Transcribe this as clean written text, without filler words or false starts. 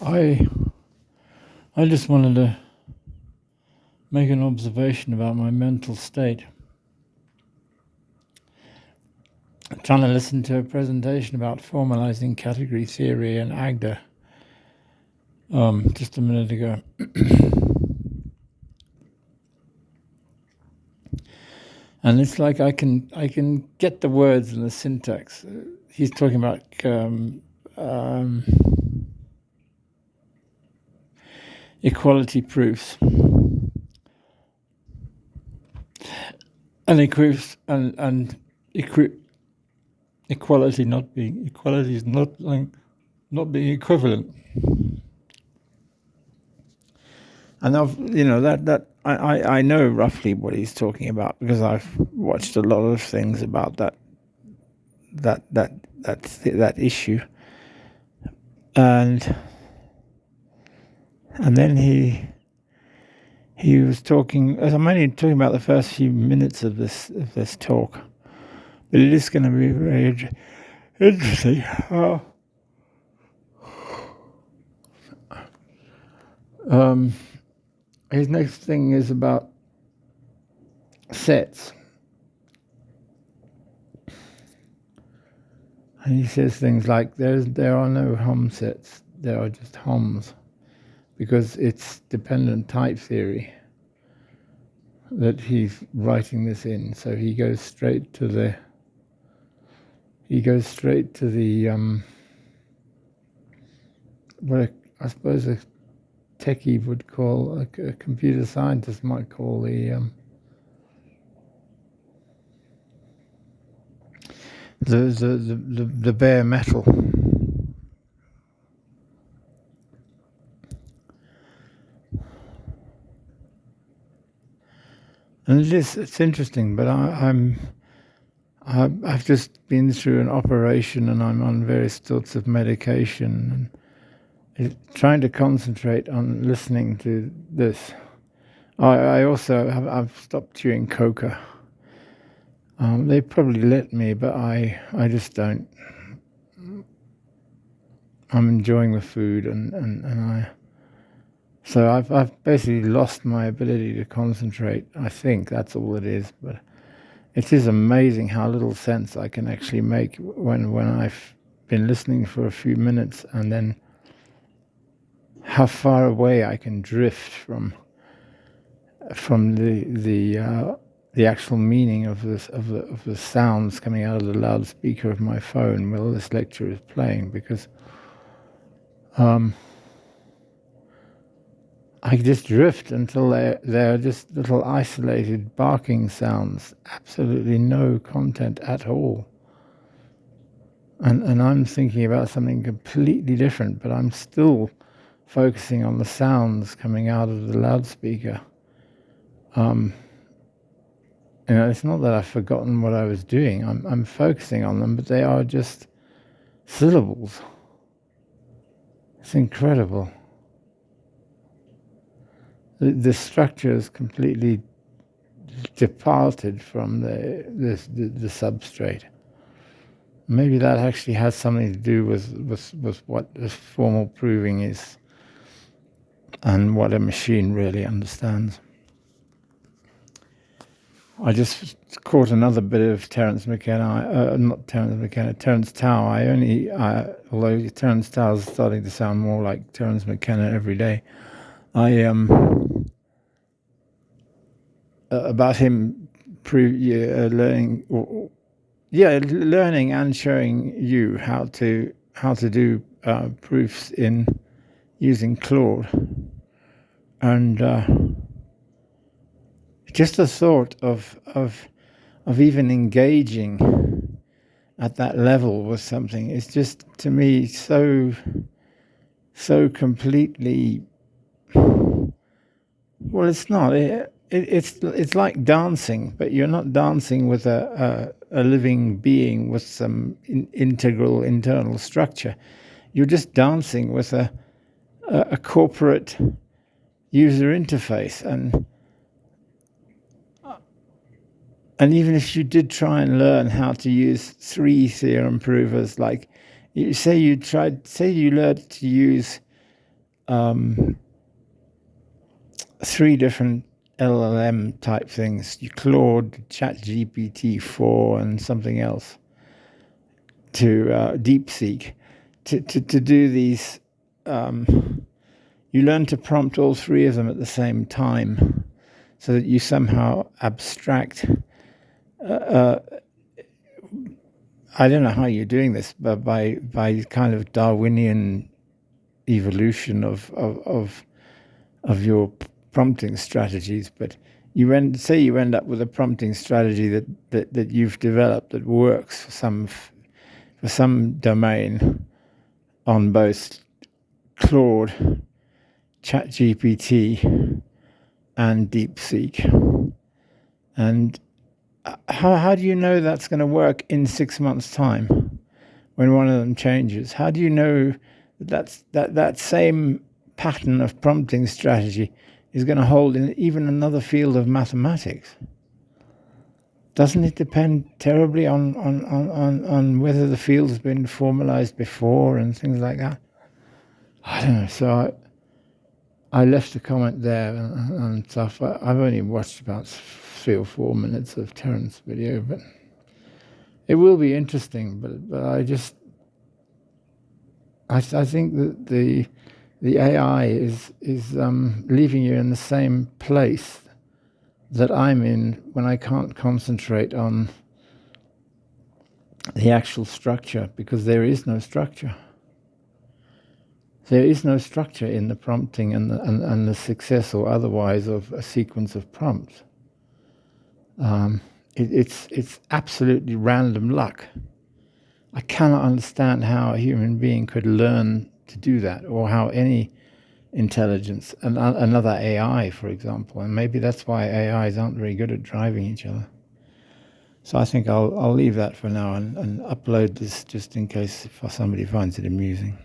I I just wanted to make an observation about my mental state. I'm trying to listen to a presentation about formalizing category theory and AGDA just a minute ago. And it's like I can get the words and the syntax. He's talking about equality proofs. And equality not being equality is not being equivalent. And I know roughly what he's talking about because I've watched a lot of things about that issue. And then he was talking. I'm only talking about the first few minutes of this talk, but it is going to be very interesting. His next thing is about sets. And he says things like, there are no hom sets, there are just homs, because it's dependent type theory that he's writing this in. So he goes straight to the what I suppose a techie would call, a computer scientist might call the bare metal. And it's interesting, but I've just been through an operation and I'm on various sorts of medication and trying to concentrate on listening to this. I also I've stopped chewing coca. They probably let me, but I just don't. I'm enjoying the food so I've basically lost my ability to concentrate. I think that's all it is, but it is amazing how little sense I can actually make when I've been listening for a few minutes, and then how far away I can drift from the actual meaning of the sounds coming out of the loudspeaker of my phone while this lecture is playing, because I just drift until they're just little isolated barking sounds, absolutely no content at all. And I'm thinking about something completely different, but I'm still focusing on the sounds coming out of the loudspeaker. It's not that I've forgotten what I was doing. I'm focusing on them, but they are just syllables. It's incredible. The structure is completely departed from the substrate. Maybe that actually has something to do with what the formal proving is and what a machine really understands. I just caught another bit of Terence McKenna, Terence Tao. Although Terence Tao is starting to sound more like Terence McKenna every day, about him learning and showing you how to do proofs in using Claude, and just the thought of even engaging at that level with something is just, to me, so completely. Well, it's not. It's like dancing, but you're not dancing with a living being with some integral internal structure. You're just dancing with a corporate user interface, and even if you did try and learn how to use 3 theorem provers, like you learned to use three different LLM type things: Claude, ChatGPT 4, and something else, to DeepSeek, to do these. You learn to prompt all three of them at the same time, so that you somehow abstract. I don't know how you're doing this, but by kind of Darwinian evolution of your prompting strategies. But you end up with a prompting strategy that you've developed that works for some domain on both Claude, ChatGPT, and DeepSeek. And how do you know that's going to work in 6 months' time when one of them changes? How do you know that same pattern of prompting strategy is going to hold in even another field of mathematics? Doesn't it depend terribly on whether the field has been formalized before and things like that? I don't know. So I left a comment there and stuff. I've only watched about 3 or 4 minutes of Terrence's video, but it will be interesting. But I think that the AI is leaving you in the same place that I'm in when I can't concentrate on the actual structure, because there is no structure. There is no structure in the prompting and the success or otherwise of a sequence of prompts. It's absolutely random luck. I cannot understand how a human being could learn to do that, or how any intelligence, another AI, for example, and maybe that's why AIs aren't very good at driving each other. So I think I'll leave that for now and upload this just in case if somebody finds it amusing.